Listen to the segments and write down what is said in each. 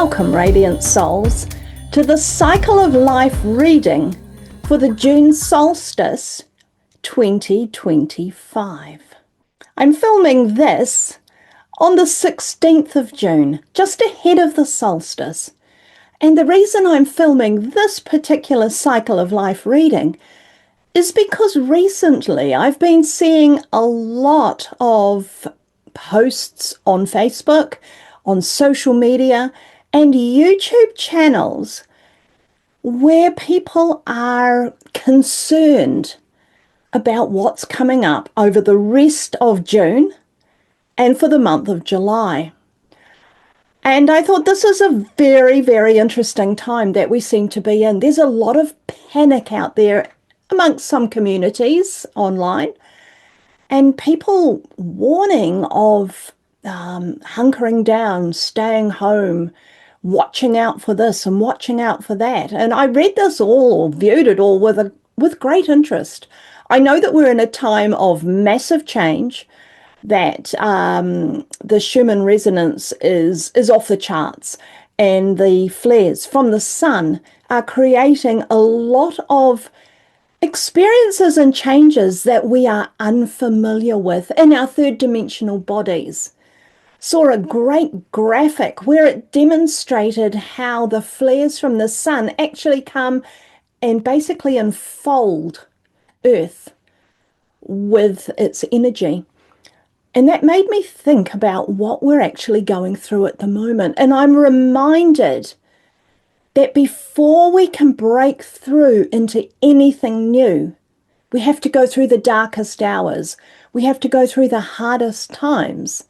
Welcome, Radiant Souls, to the Cycle of Life reading for the June Solstice 2025. I'm filming this on the 16th of June, just ahead of the solstice. And the reason I'm filming this particular Cycle of Life reading is because recently I've been seeing a lot of posts on Facebook, on social media, and YouTube channels where people are concerned about what's coming up over the rest of June and for the month of July. And I thought this is a very, very interesting time that we seem to be in. There's a lot of panic out there amongst some communities online, and people warning of hunkering down, staying home, watching out for this and watching out for that. And I read this all, or viewed it all with great interest. I know that we're in a time of massive change, that the Schumann resonance is off the charts, and the flares from the sun are creating a lot of experiences and changes that we are unfamiliar with in our third dimensional bodies. Saw a great graphic where it demonstrated how the flares from the sun actually come and basically enfold Earth with its energy. And that made me think about what we're actually going through at the moment. And I'm reminded that before we can break through into anything new, we have to go through the darkest hours. We have to go through the hardest times.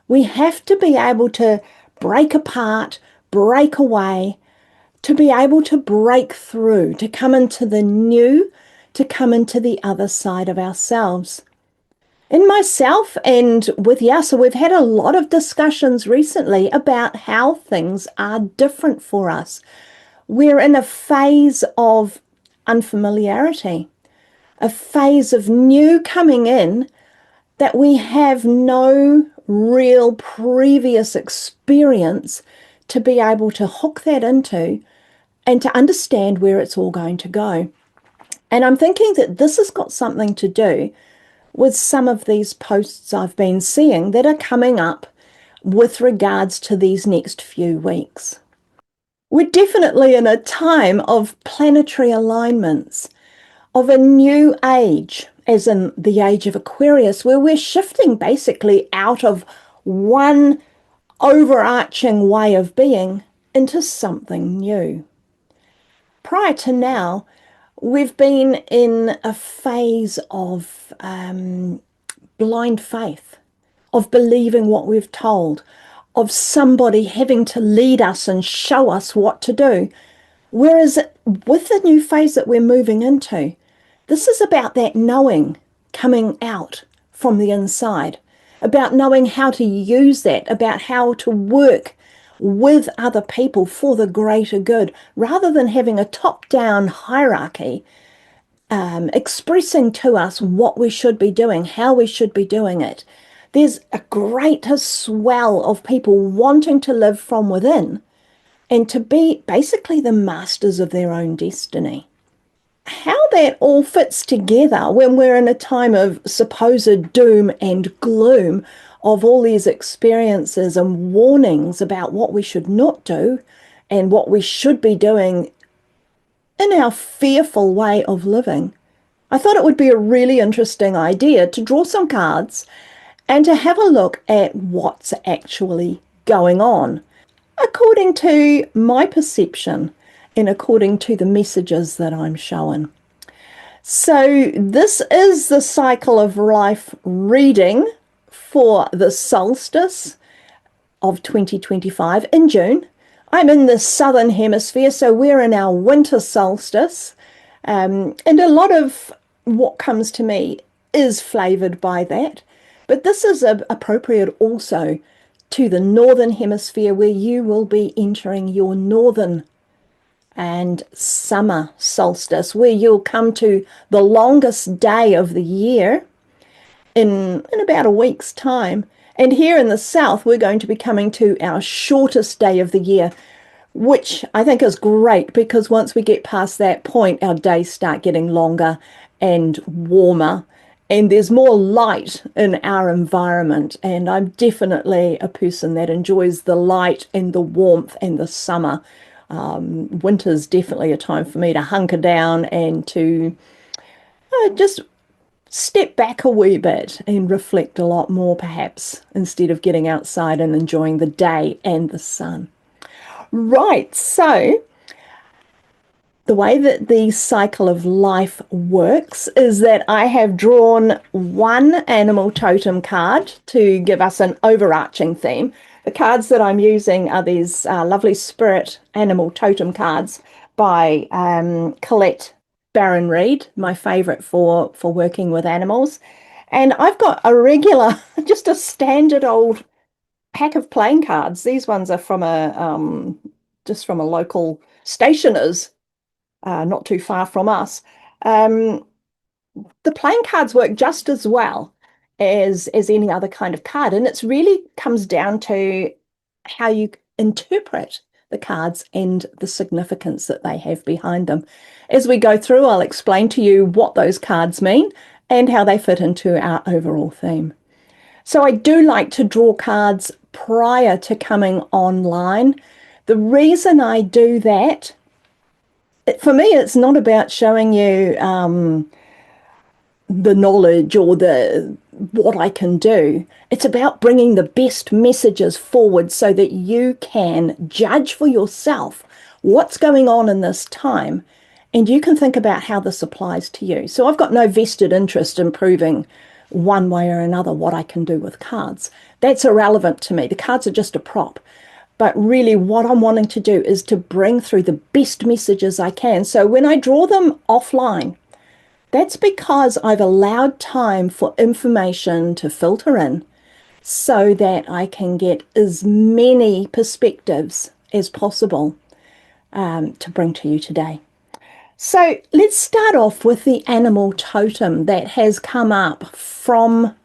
We have to be able to break apart, break away, to be able to break through, to come into the new, to come into the other side of ourselves. In myself and with Yasa, we've had a lot of discussions recently about how things are different for us. We're in a phase of unfamiliarity, a phase of new coming in that we have no real previous experience to be able to hook that into and to understand where it's all going to go. And I'm thinking that this has got something to do with some of these posts I've been seeing that are coming up with regards to these next few weeks. We're definitely in a time of planetary alignments, of a new age, as in the age of Aquarius, where we're shifting basically out of one overarching way of being into something new. Prior to now, we've been in a phase of blind faith, of believing what we've told, of somebody having to lead us and show us what to do. Whereas with the new phase that we're moving into, this is about that knowing coming out from the inside, about knowing how to use that, about how to work with other people for the greater good, rather than having a top-down hierarchy expressing to us what we should be doing, how we should be doing it. There's a greater swell of people wanting to live from within and to be basically the masters of their own destiny. How that all fits together when we're in a time of supposed doom and gloom, of all these experiences and warnings about what we should not do and what we should be doing in our fearful way of living, I thought it would be a really interesting idea to draw some cards and to have a look at what's actually going on, according to my perception and according to the messages that I'm shown. So this is the Cycle of Life reading for the solstice of 2025 in June. I'm in the southern hemisphere, so we're in our winter solstice, and a lot of what comes to me is flavored by that. But this is appropriate also to the northern hemisphere, where you will be entering your northern and summer solstice, where you'll come to the longest day of the year in about a week's time. And here in the south, we're going to be coming to our shortest day of the year, which I think is great because once we get past that point, our days start getting longer and warmer, and there's more light in our environment. And I'm definitely a person that enjoys the light and the warmth and the summer. Winter's definitely a time for me to hunker down and to just step back a wee bit and reflect a lot more, perhaps, instead of getting outside and enjoying the day and the sun. Right, so the way that the cycle of life works is that I have drawn one animal totem card to give us an overarching theme. The cards that I'm using are these lovely spirit animal totem cards by Colette Baron Reed, my favorite for working with animals. And I've got a regular, just a standard old pack of playing cards. These ones are from a just from a local stationer's not too far from us. Um, the playing cards work just as well as any other kind of card, and it really comes down to how you interpret the cards and the significance that they have behind them. As we go through, I'll explain to you what those cards mean and how they fit into our overall theme. So I do like to draw cards prior to coming online. The reason I do that, for me, it's not about showing you the knowledge or the what I can do. It's about bringing the best messages forward so that you can judge for yourself what's going on in this time, and you can think about how this applies to you. So I've got no vested interest in proving one way or another what I can do with cards. That's irrelevant to me. The cards are just a prop. But really, what I'm wanting to do is to bring through the best messages I can. So when I draw them offline, that's because I've allowed time for information to filter in so that I can get as many perspectives as possible to bring to you today. So let's start off with the animal totem that has come up from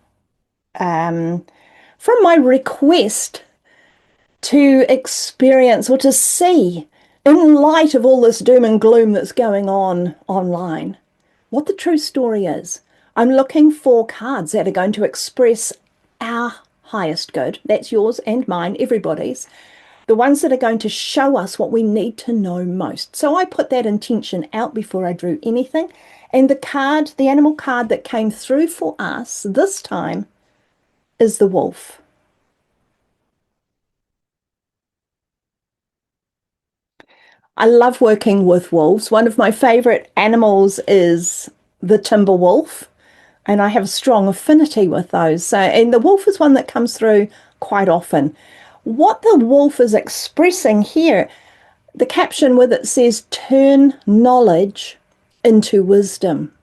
my request to experience or to see, in light of all this doom and gloom that's going on online, what the true story is. I'm looking for cards that are going to express our highest good. That's yours and mine, everybody's. The ones that are going to show us what we need to know most. So I put that intention out before I drew anything. And the card, the animal card that came through for us this time is the wolf. I love working with wolves. One of my favorite animals is the timber wolf, and I have a strong affinity with those. So, and the wolf is one that comes through quite often. What the wolf is expressing here, the caption with it says, turn knowledge into wisdom.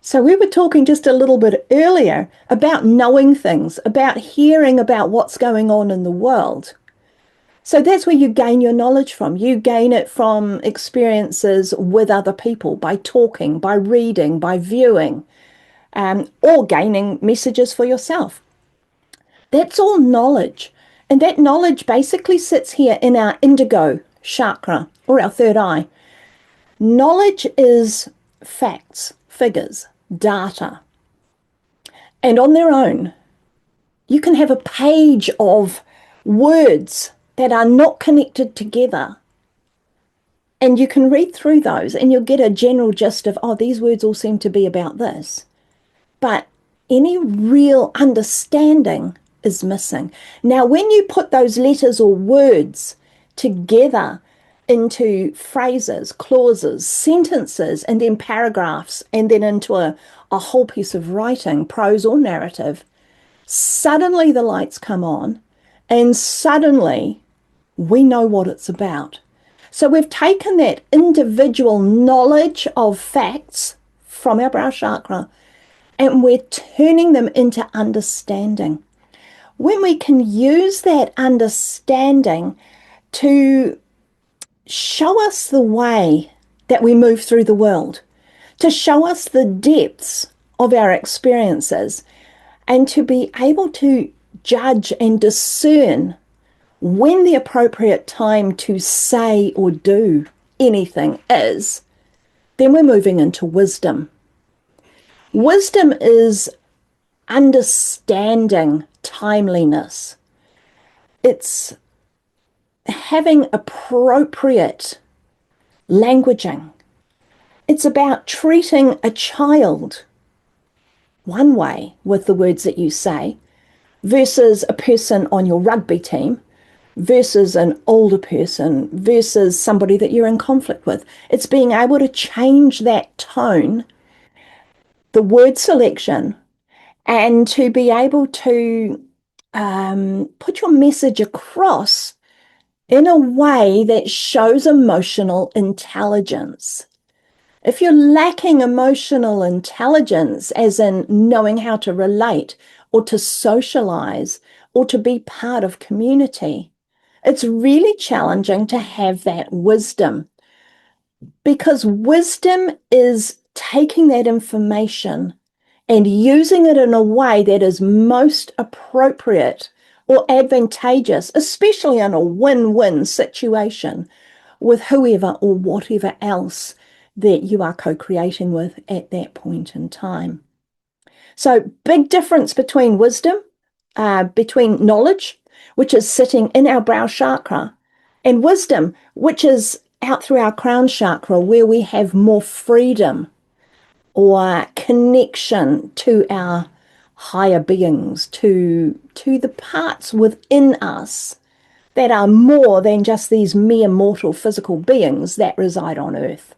So we were talking just a little bit earlier about knowing things, about hearing about what's going on in the world. So that's where you gain your knowledge from. You gain it from experiences with other people by talking, by reading, by viewing, or gaining messages for yourself. That's all knowledge. And that knowledge basically sits here in our indigo chakra or our third eye. Knowledge is facts, figures, data. And on their own, you can have a page of words that are not connected together. And you can read through those and you'll get a general gist of, oh, these words all seem to be about this. But any real understanding is missing. Now, when you put those letters or words together into phrases, clauses, sentences, and then paragraphs, and then into a whole piece of writing, prose or narrative, suddenly the lights come on and suddenly we know what it's about. So we've taken that individual knowledge of facts from our brow chakra and we're turning them into understanding. When we can use that understanding to show us the way that we move through the world, to show us the depths of our experiences, and to be able to judge and discern when the appropriate time to say or do anything is, then we're moving into wisdom. Wisdom is understanding timeliness. It's having appropriate languaging. It's about treating a child one way with the words that you say versus a person on your rugby team versus an older person versus somebody that you're in conflict with. It's being able to change that tone, the word selection, and to be able to put your message across in a way that shows emotional intelligence. If you're lacking emotional intelligence, as in knowing how to relate or to socialize or to be part of community, it's really challenging to have that wisdom, because wisdom is taking that information and using it in a way that is most appropriate or advantageous, especially in a win-win situation with whoever or whatever else that you are co-creating with at that point in time. So, big difference between wisdom, between knowledge, which is sitting in our brow chakra, and wisdom, which is out through our crown chakra, where we have more freedom or connection to our higher beings, to the parts within us that are more than just these mere mortal physical beings that reside on Earth.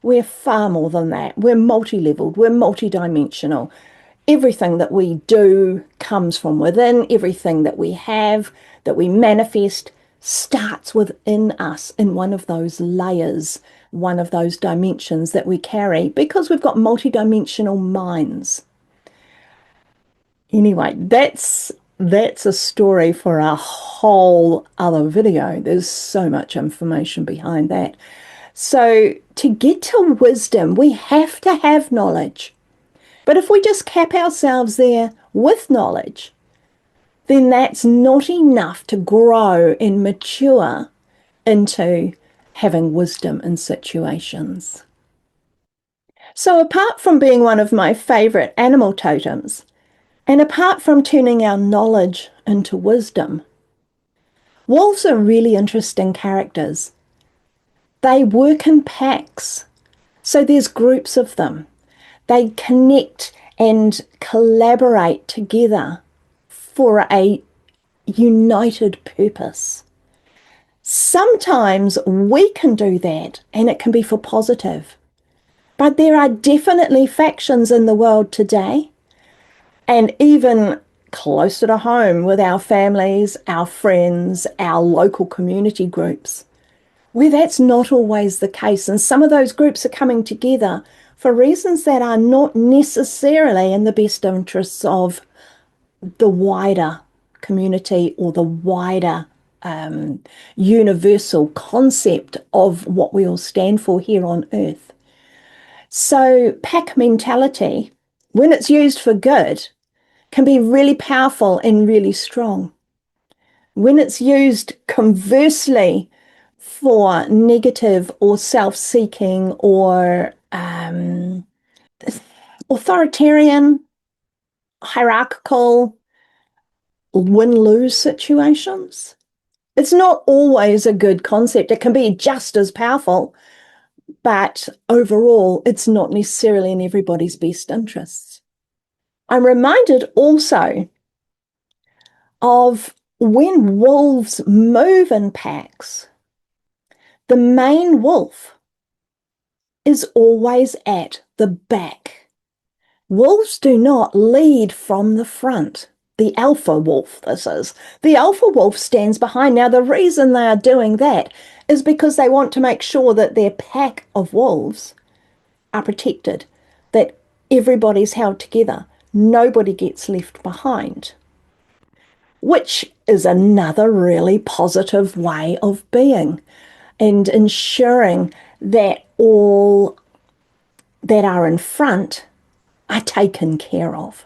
We're far more than that. We're multi-leveled, we're multi-dimensional. Everything that we do comes from within. Everything that we have, that we manifest, starts within us in one of those layers, one of those dimensions that we carry, because we've got multi-dimensional minds. Anyway, that's a story for a whole other video. There's so much information behind that. So to get to wisdom, we have to have knowledge. But if we just cap ourselves there with knowledge, then that's not enough to grow and mature into having wisdom in situations. So apart from being one of my favorite animal totems, and apart from turning our knowledge into wisdom, wolves are really interesting characters. They work in packs, so there's groups of them. They connect and collaborate together for a united purpose. Sometimes we can do that and it can be for positive, but there are definitely factions in the world today, and even closer to home with our families, our friends, our local community groups, where that's not always the case. And some of those groups are coming together for reasons that are not necessarily in the best interests of the wider community or the wider universal concept of what we all stand for here on Earth. So pack mentality, when it's used for good, can be really powerful and really strong. When it's used conversely for negative or self-seeking or authoritarian, hierarchical, win-lose situations, it's not always a good concept. It can be just as powerful, but overall, it's not necessarily in everybody's best interests. I'm reminded also of when wolves move in packs, the main wolf is always at the back. Wolves do not lead from the front. The alpha wolf, this is. The alpha wolf stands behind. Now, the reason they are doing that is because they want to make sure that their pack of wolves are protected, that everybody's held together, nobody gets left behind, which is another really positive way of being and ensuring that all that are in front are taken care of.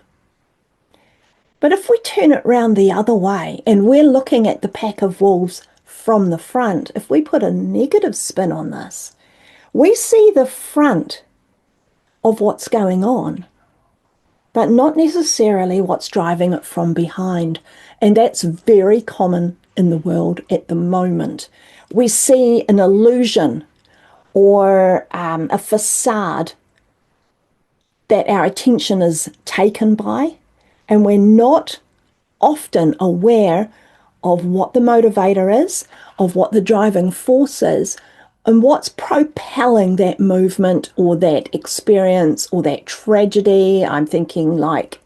But if we turn it round the other way and we're looking at the pack of wolves from the front, if we put a negative spin on this, we see the front of what's going on, but not necessarily what's driving it from behind. And that's very common in the world at the moment. We see an illusion or a facade that our attention is taken by, and we're not often aware of what the motivator is, of what the driving force is, and what's propelling that movement or that experience or that tragedy. I'm thinking like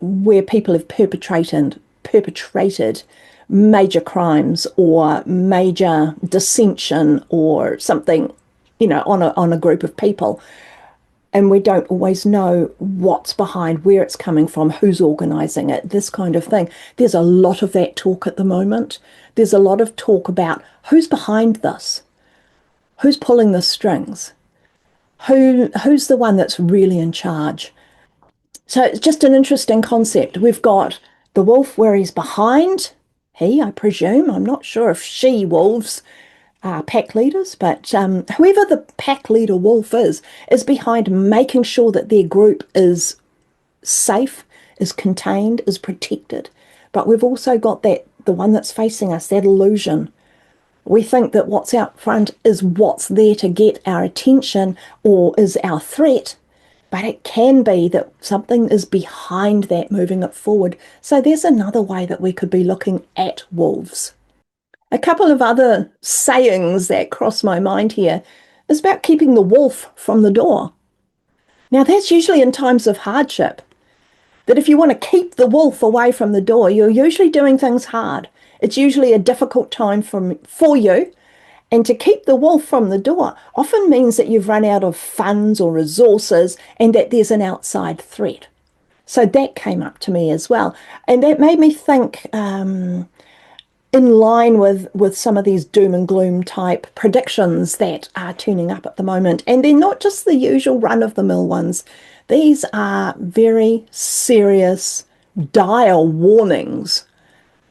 where people have perpetrated major crimes or major dissension or something, on a group of people, and we don't always know what's behind, where it's coming from, who's organising it, this kind of thing. There's a lot of that talk at the moment. There's a lot of talk about who's behind this, who's pulling the strings, who's the one that's really in charge. So it's just an interesting concept. We've got the wolf where he's behind. He, I presume, I'm not sure if she wolves are pack leaders, but whoever the pack leader wolf is behind making sure that their group is safe, is contained, is protected. But we've also got the one that's facing us, that illusion. We think that what's out front is what's there to get our attention or is our threat, but it can be that something is behind that moving it forward. So there's another way that we could be looking at wolves. A couple of other sayings that cross my mind here is about keeping the wolf from the door. Now, that's usually in times of hardship, that if you want to keep the wolf away from the door, you're usually doing things hard. It's usually a difficult time for you. And to keep the wolf from the door often means that you've run out of funds or resources and that there's an outside threat. So that came up to me as well. And that made me think, in line with some of these doom and gloom type predictions that are turning up at the moment. And they're not just the usual run-of-the-mill ones. These are very serious, dire warnings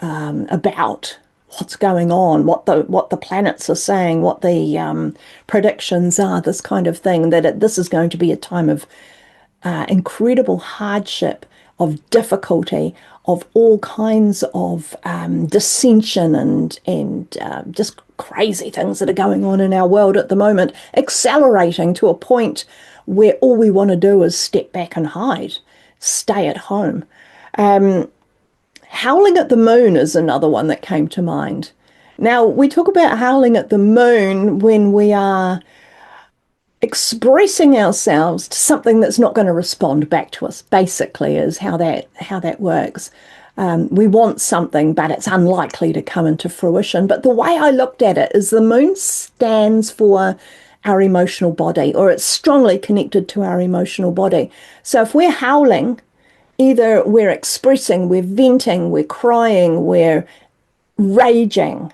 about what's going on, what the planets are saying, what the predictions are, this kind of thing, that this is going to be a time of incredible hardship, of difficulty, of all kinds of dissension and just crazy things that are going on in our world at the moment, accelerating to a point where all we want to do is step back and hide, stay at home. Howling at the moon is another one that came to mind. Now, we talk about howling at the moon when we are expressing ourselves to something that's not going to respond back to us, basically, is how that works. We want something, but it's unlikely to come into fruition. But the way I looked at it is the moon stands for our emotional body, or it's strongly connected to our emotional body. So if we're howling, either we're expressing, we're venting, we're crying, we're raging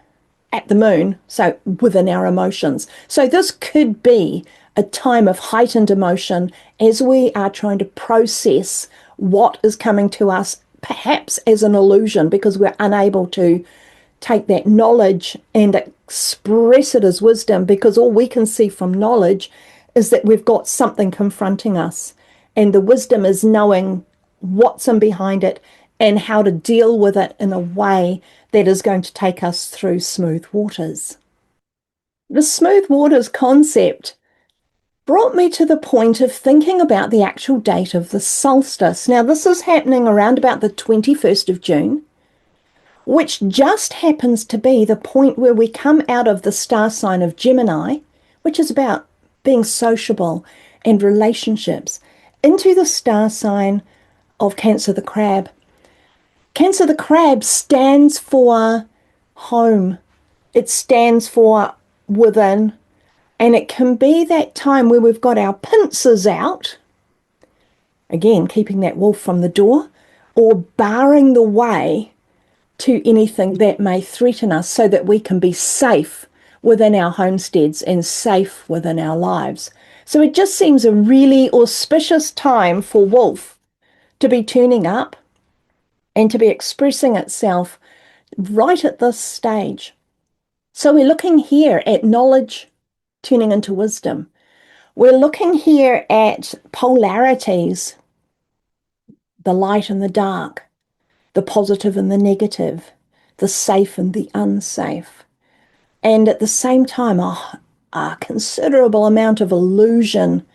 at the moon, so within our emotions. So this could be a time of heightened emotion as we are trying to process what is coming to us, perhaps as an illusion, because we're unable to take that knowledge and express it as wisdom, because all we can see from knowledge is that we've got something confronting us. And the wisdom is knowing what's in behind it and how to deal with it in a way that is going to take us through smooth waters. The smooth waters concept brought me to the point of thinking about the actual date of the solstice. Now, this is happening around about the 21st of June, which just happens to be the point where we come out of the star sign of Gemini, which is about being sociable and relationships, into the star sign of Cancer the Crab. Cancer the Crab stands for home. It stands for within. And it can be that time where we've got our pincers out, again, keeping that wolf from the door, or barring the way to anything that may threaten us so that we can be safe within our homesteads and safe within our lives. So it just seems a really auspicious time for wolf to be tuning up and to be expressing itself right at this stage. So we're looking here at knowledge tuning into wisdom. We're looking here at polarities, the light and the dark, the positive and the negative, the safe and the unsafe. And at the same time, a considerable amount of illusion.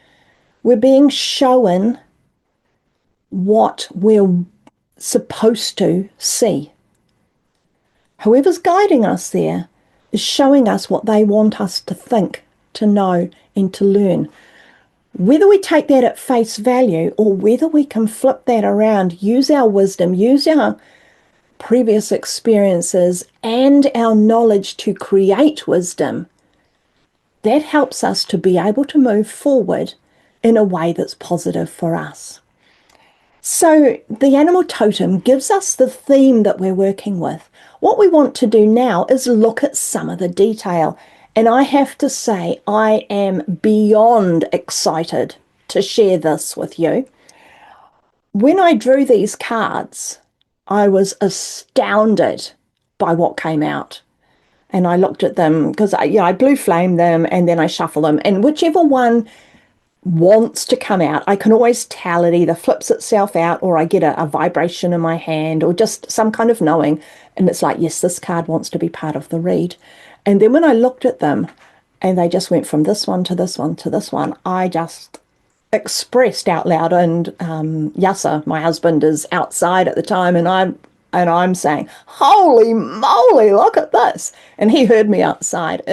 We're being shown what we're supposed to see. Whoever's guiding us there is showing us what they want us to think, to know, and to learn. Whether we take that at face value or whether we can flip that around, use our wisdom, use our previous experiences and our knowledge to create wisdom, that helps us to be able to move forward in a way that's positive for us. So the animal totem gives us the theme that we're working with. What we want to do now is look at some of the detail. And I have to say, I am beyond excited to share this with you. When I drew these cards, I was astounded by what came out. And I looked at them because I blue flame them and then I shuffle them. And whichever one wants to come out, I can always tell it either flips itself out or I get a vibration in my hand or just some kind of knowing. And it's like, yes, this card wants to be part of the read. And then when I looked at them and they just went from this one to this one to this one, I just expressed out loud. And Yasser, my husband, is outside at the time, and I'm saying, "Holy moly, look at this!" And he heard me outside.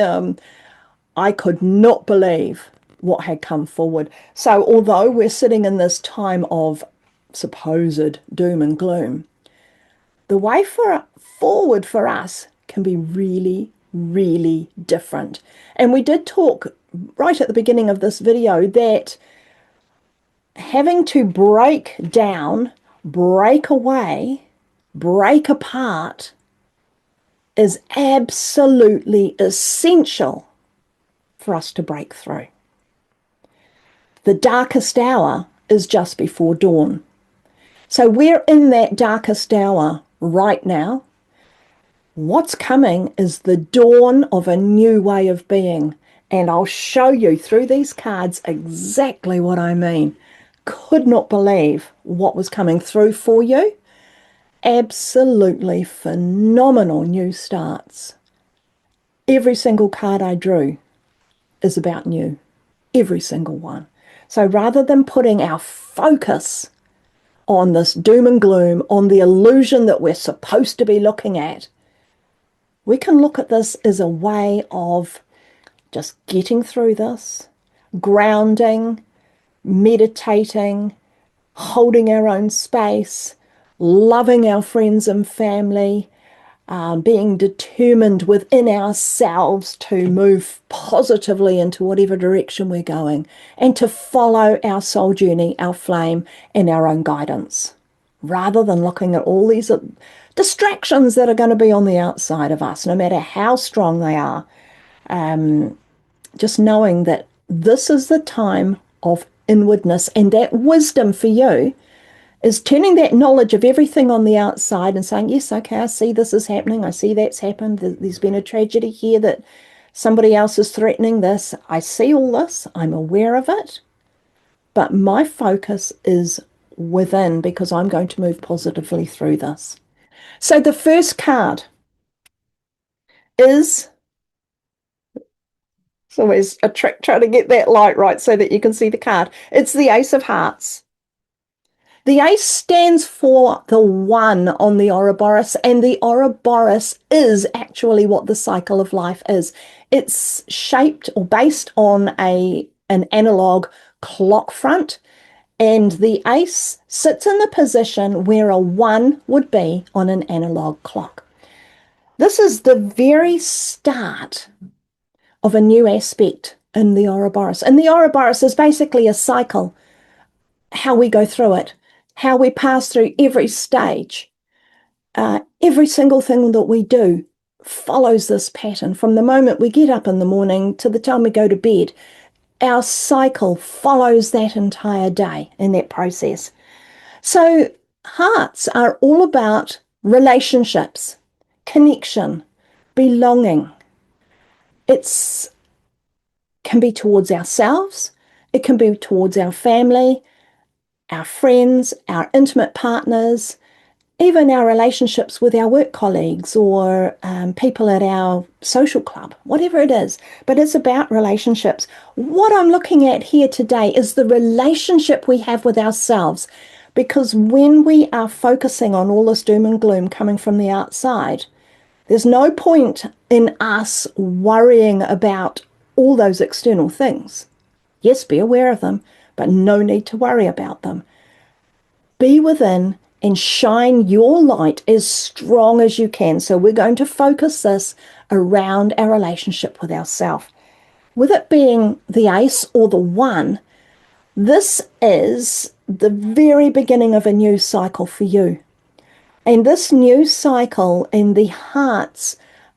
I could not believe what had come forward. So although we're sitting in this time of supposed doom and gloom, the way forward for us can be really, really different. And we did talk right at the beginning of this video that having to break down, break away, break apart is absolutely essential for us to break through. The darkest hour is just before dawn. So we're in that darkest hour right now. What's coming is the dawn of a new way of being. And I'll show you through these cards exactly what I mean. Could not believe what was coming through for you. Absolutely phenomenal new starts. Every single card I drew is about new. Every single one. So rather than putting our focus on this doom and gloom, on the illusion that we're supposed to be looking at, we can look at this as a way of just getting through this, grounding, meditating, holding our own space, loving our friends and family, being determined within ourselves to move positively into whatever direction we're going and to follow our soul journey, our flame, and our own guidance, rather than looking at all these distractions that are going to be on the outside of us, no matter how strong they are. Just knowing that this is the time of inwardness, and that wisdom for you is turning that knowledge of everything on the outside and saying, yes, okay, I see this is happening. I see that's happened. There's been a tragedy here that somebody else is threatening this. I see all this. I'm aware of it. But my focus is within because I'm going to move positively through this. So the first card is, it's always a trick trying to get that light right so that you can see the card. It's the Ace of Hearts. The ace stands for the one on the Ouroboros, and the Ouroboros is actually what the cycle of life is. It's shaped or based on an analog clock front, and the ace sits in the position where a one would be on an analog clock. This is the very start of a new aspect in the Ouroboros. And the Ouroboros is basically a cycle, how we go through it, how we pass through every stage. Every single thing that we do follows this pattern. From the moment we get up in the morning to the time we go to bed, our cycle follows that entire day in that process. So hearts are all about relationships, connection, belonging. It's can be towards ourselves, it can be towards our family, our friends, our intimate partners, even our relationships with our work colleagues or people at our social club, whatever it is. But it's about relationships. What I'm looking at here today is the relationship we have with ourselves. Because when we are focusing on all this doom and gloom coming from the outside, there's no point in us worrying about all those external things. Yes, be aware of them, but no need to worry about them. Be within and shine your light as strong as you can. So we're going to focus this around our relationship with ourselves. With it being the ace or the one, this is the very beginning of a new cycle for you. And this new cycle in the hearts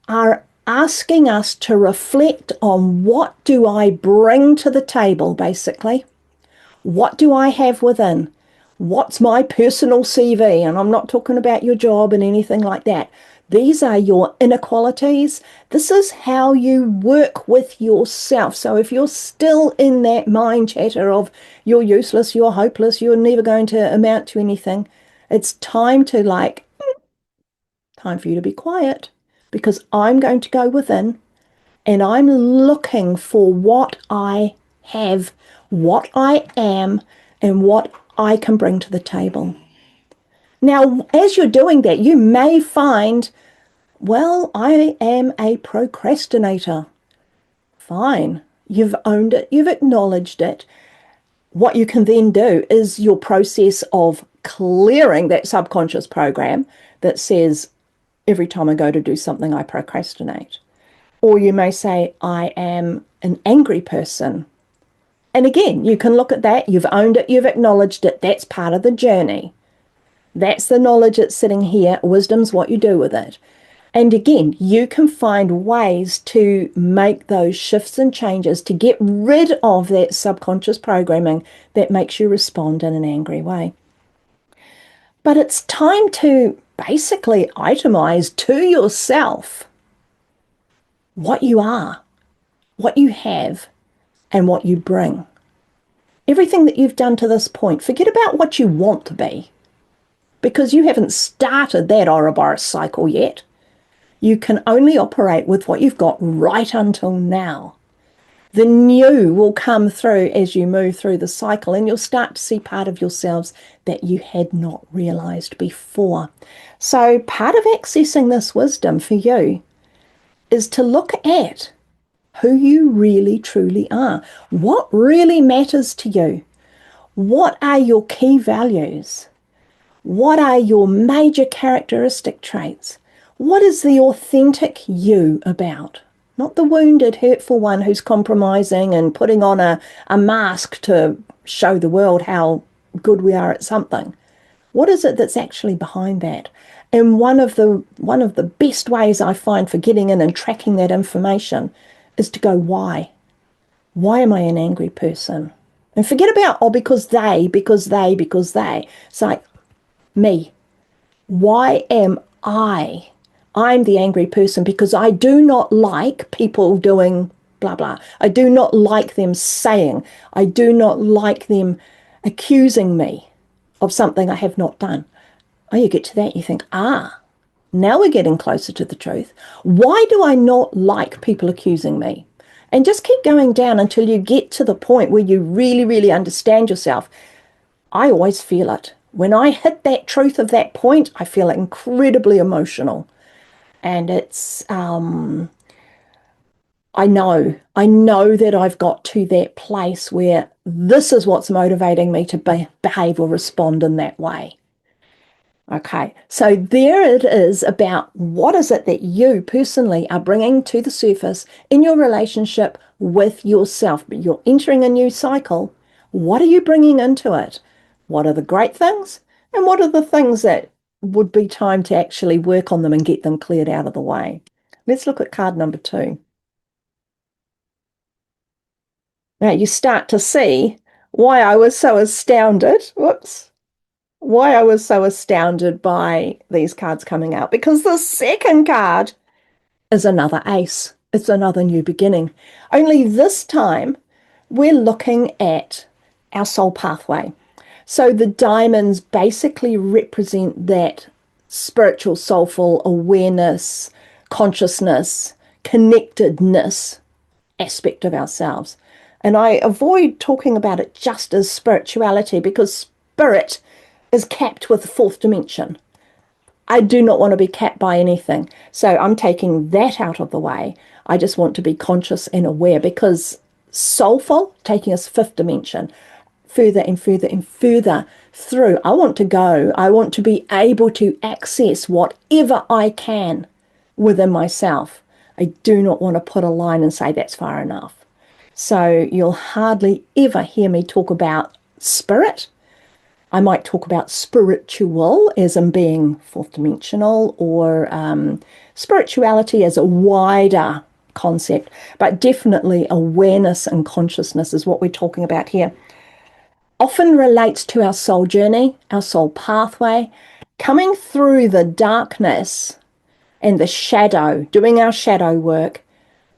are asking us to reflect on what do I bring to the table, basically. What do I have within? What's my personal CV? And I'm not talking about your job and anything like that. These are your inequalities. This is how you work with yourself. So if you're still in that mind chatter of you're useless, you're hopeless, you're never going to amount to anything, it's time to time for you to be quiet because I'm going to go within and I'm looking for what I have, what I am, and what I can bring to the table. Now, as you're doing that, you may find, well, I am a procrastinator. Fine. You've owned it, you've acknowledged it. What you can then do is your process of clearing that subconscious program that says, every time I go to do something, I procrastinate. Or you may say, I am an angry person. And again, you can look at that. You've owned it. You've acknowledged it. That's part of the journey. That's the knowledge that's sitting here. Wisdom's what you do with it. And again, you can find ways to make those shifts and changes to get rid of that subconscious programming that makes you respond in an angry way. But it's time to basically itemize to yourself what you are, what you have, and what you bring. Everything that you've done to this point, forget about what you want to be, because you haven't started that Ouroboros cycle yet. You can only operate with what you've got right until now. The new will come through as you move through the cycle, and you'll start to see part of yourselves that you had not realized before. So part of accessing this wisdom for you is to look at who you really truly are. What really matters to you? What are your key values? What are your major characteristic traits? What is the authentic you about? Not the wounded, hurtful one who's compromising and putting on a mask to show the world how good we are at something. What is it that's actually behind that? And one of the best ways I find for getting in and tracking that information is to go, why? Why am I an angry person? And forget about, oh, because they, because they, because they. It's like, me. Why am I? I'm the angry person because I do not like people doing blah, blah. I do not like them saying. I do not like them accusing me of something I have not done. Oh, you get to that, you think, now we're getting closer to the truth. Why do I not like people accusing me? And just keep going down until you get to the point where you really, really understand yourself. I always feel it. When I hit that truth of that point, I feel incredibly emotional. And I know that I've got to that place where this is what's motivating me to behave or respond in that way. Okay, so there it is about what is it that you personally are bringing to the surface in your relationship with yourself. But you're entering a new cycle. What are you bringing into it? What are the great things? And what are the things that would be time to actually work on them and get them cleared out of the way? Let's look at card number 2. Now you start to see why I was so astounded. Whoops. why I was so astounded by these cards coming out, because the second card is another ace. It's another new beginning. Only this time we're looking at our soul pathway. So the diamonds basically represent that spiritual, soulful awareness, consciousness, connectedness aspect of ourselves. And I avoid talking about it just as spirituality because spirit is capped with the fourth dimension. I do not want to be capped by anything. So I'm taking that out of the way. I just want to be conscious and aware because soulful, taking us fifth dimension, further and further and further through. I want to go. I want to be able to access whatever I can within myself. I do not want to put a line and say that's far enough. So you'll hardly ever hear me talk about spirit. I might talk about spiritual as in being fourth dimensional or spirituality as a wider concept, but definitely awareness and consciousness is what we're talking about here. Often relates to our soul journey, our soul pathway, coming through the darkness and the shadow, doing our shadow work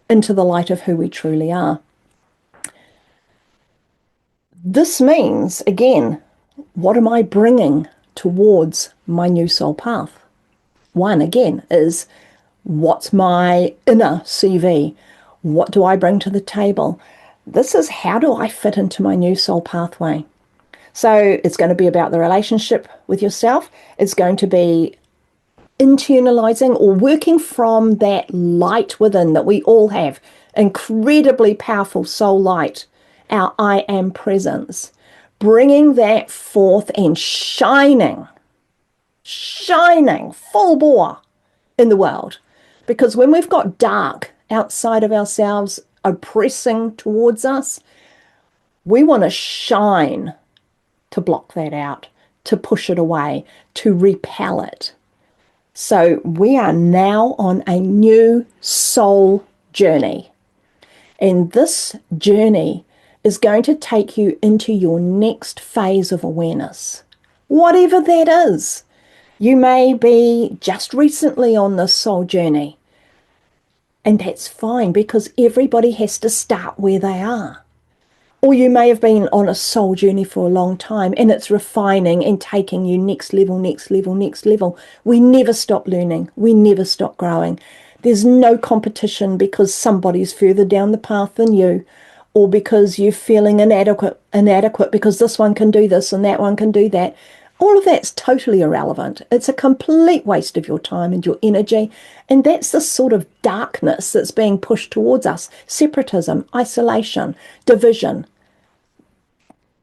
into the light of who we truly are. This means, again, what am I bringing towards my new soul path? One, again, is what's my inner CV? What do I bring to the table? This is how do I fit into my new soul pathway? So it's going to be about the relationship with yourself. It's going to be internalizing or working from that light within that we all have, incredibly powerful soul light, our I am presence, bringing that forth and shining full bore in the world. Because when we've got dark outside of ourselves oppressing towards us, we want to shine to block that out, to push it away, to repel it. So we are now on a new soul journey. And this journey is going to take you into your next phase of awareness, whatever that is. You may be just recently on this soul journey, and that's fine because everybody has to start where they are. Or you may have been on a soul journey for a long time and it's refining and taking you next level, next level, next level. We never stop learning. We never stop growing. There's no competition because somebody's further down the path than you or because you're feeling inadequate because this one can do this and that one can do that. All of that's totally irrelevant. It's a complete waste of your time and your energy. And that's the sort of darkness that's being pushed towards us. Separatism, isolation, division.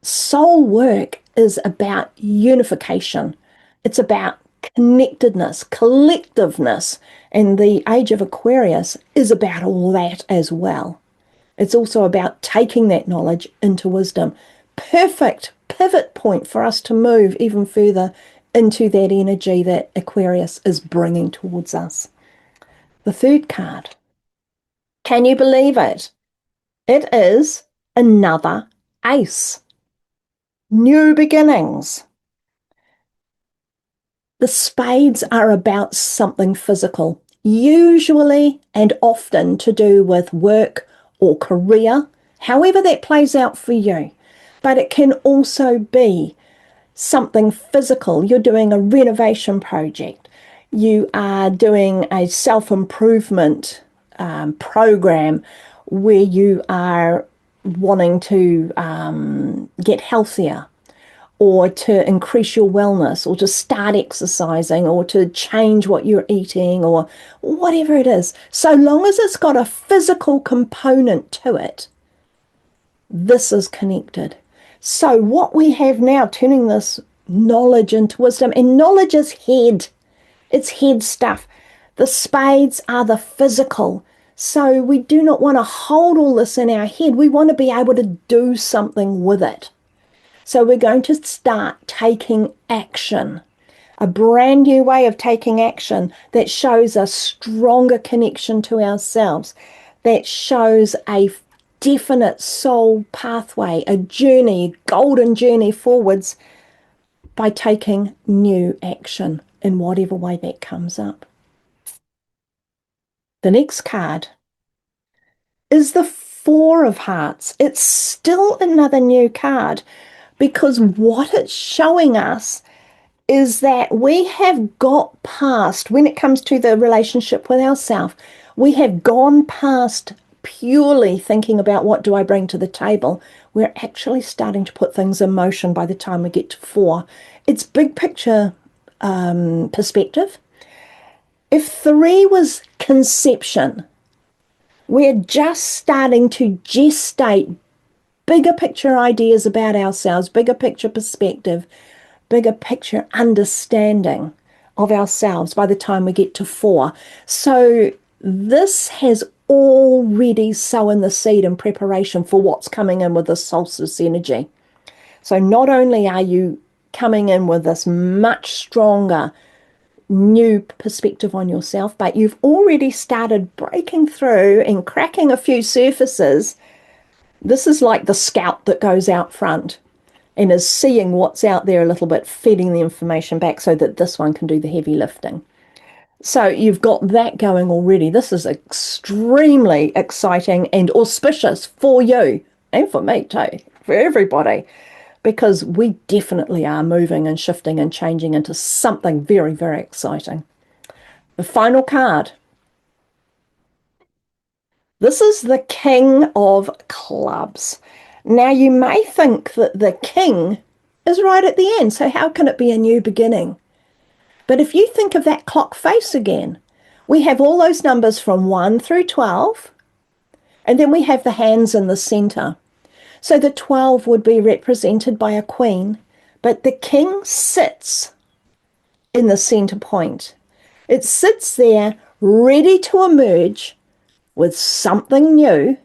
Soul work is about unification. It's about connectedness, collectiveness. And the age of Aquarius is about all that as well. It's also about taking that knowledge into wisdom. Perfect pivot point for us to move even further into that energy that Aquarius is bringing towards us. The third card. Can you believe it? It is another ace. New beginnings. The spades are about something physical, usually and often to do with work or career, however that plays out for you. But it can also be something physical. You're doing a renovation project. You are doing a self-improvement program where you are wanting to get healthier or to increase your wellness or to start exercising or to change what you're eating or whatever it is. So long as it's got a physical component to it, this is connected. So what we have now, turning this knowledge into wisdom, and knowledge is head. It's head stuff. The spades are the physical. So we do not want to hold all this in our head. We want to be able to do something with it. So we're going to start taking action, a brand new way of taking action that shows a stronger connection to ourselves, that shows a definite soul pathway, a journey, golden journey forwards by taking new action in whatever way that comes up. The next card is the Four of Hearts. It's still another new card because what it's showing us is that we have got past, when it comes to the relationship with ourselves, we have gone past purely thinking about what do I bring to the table. We're actually starting to put things in motion by the time we get to four. It's big picture perspective. If three was conception, we're just starting to gestate bigger picture ideas about ourselves, bigger picture perspective, bigger picture understanding of ourselves by the time we get to four. So this has already sown the seed in preparation for what's coming in with the solstice energy. So not only are you coming in with this much stronger new perspective on yourself, but you've already started breaking through and cracking a few surfaces. This is like the scout that goes out front and is seeing what's out there a little bit, feeding the information back so that this one can do the heavy lifting. So you've got that going already. This is extremely exciting and auspicious for you and for me too, for everybody, because we definitely are moving and shifting and changing into something very, very exciting. The final card. This is the King of Clubs. Now, you may think that the King is right at the end, so how can it be a new beginning? But if you think of that clock face again, we have all those numbers from 1 through 12, and then we have the hands in the center. So the 12 would be represented by a queen, but the king sits in the center point. It sits there ready to emerge with something new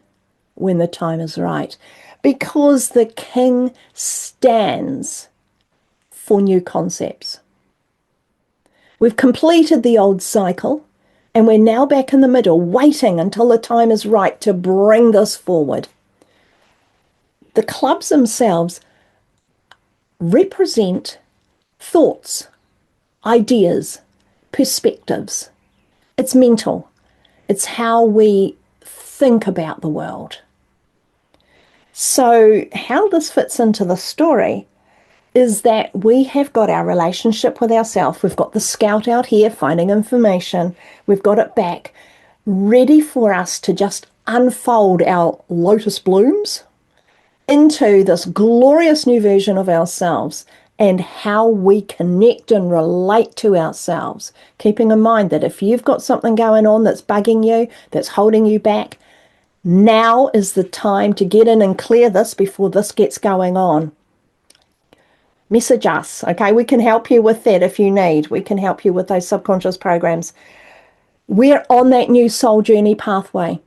when the time is right, because the king stands for new concepts. We've completed the old cycle, and we're now back in the middle, waiting until the time is right to bring this forward. The clubs themselves represent thoughts, ideas, perspectives. It's mental. It's how we think about the world. So how this fits into the story is that we have got our relationship with ourselves. We've got the scout out here finding information. We've got it back, ready for us to just unfold our lotus blooms into this glorious new version of ourselves and how we connect and relate to ourselves. Keeping in mind that if you've got something going on that's bugging you, that's holding you back, now is the time to get in and clear this before this gets going on. Message us, okay? We can help you with that if you need. We can help you with those subconscious programs. We're on that new soul journey pathway.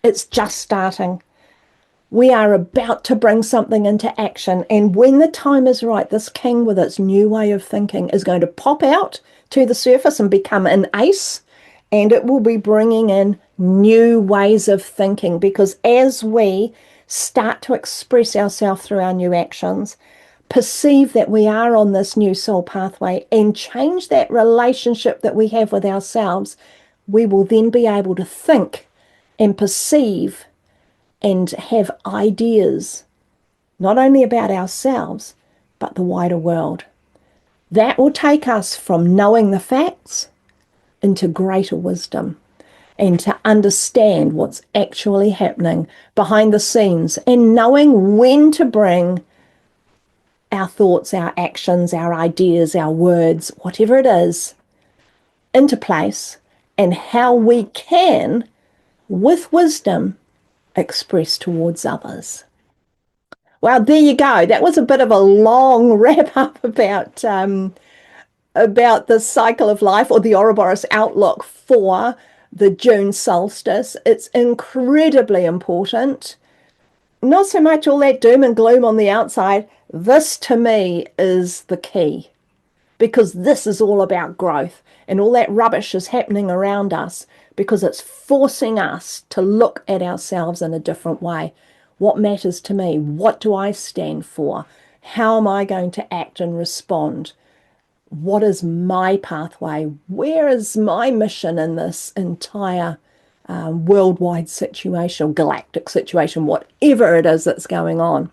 It's just starting. We are about to bring something into action. And when the time is right, this king with its new way of thinking is going to pop out to the surface and become an ace. And it will be bringing in new ways of thinking, because as we start to express ourselves through our new actions, perceive that we are on this new soul pathway and change that relationship that we have with ourselves, we will then be able to think and perceive and have ideas, not only about ourselves, but the wider world. That will take us from knowing the facts into greater wisdom and to understand what's actually happening behind the scenes and knowing when to bring our thoughts, our actions, our ideas, our words, whatever it is, into place, and how we can, with wisdom, express towards others. Well, there you go. That was a bit of a long wrap up about the cycle of life, or the Ouroboros outlook for the June solstice. It's incredibly important. Not so much all that doom and gloom on the outside. This, to me, is the key, because this is all about growth, and all that rubbish is happening around us because it's forcing us to look at ourselves in a different way. What matters to me? What do I stand for? How am I going to act and respond? What is my pathway? Where is my mission in this entire worldwide situation, galactic situation, whatever it is that's going on?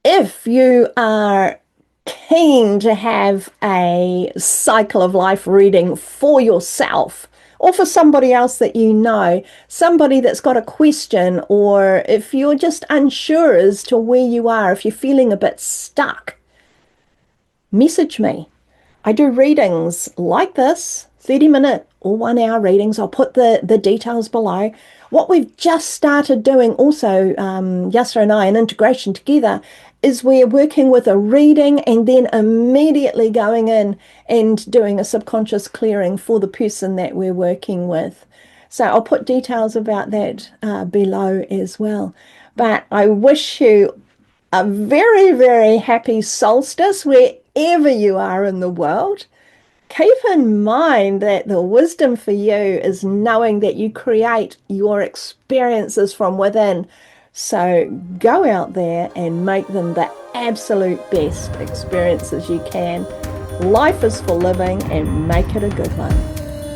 If you are keen to have a cycle of life reading for yourself or for somebody else that you know, somebody that's got a question, or if you're just unsure as to where you are, if you're feeling a bit stuck, message me. I do readings like this, 30-minute or 1 hour readings. I'll put the details below. What we've just started doing also, Yasser and I, in integration together, is we're working with a reading and then immediately going in and doing a subconscious clearing for the person that we're working with. So I'll put details about that below as well. But I wish you a very, very happy solstice wherever you are in the world. Keep in mind that the wisdom for you is knowing that you create your experiences from within. So go out there and make them the absolute best experiences you can. Life is for living, and make it a good one.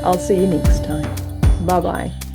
I'll see you next time. Bye-bye.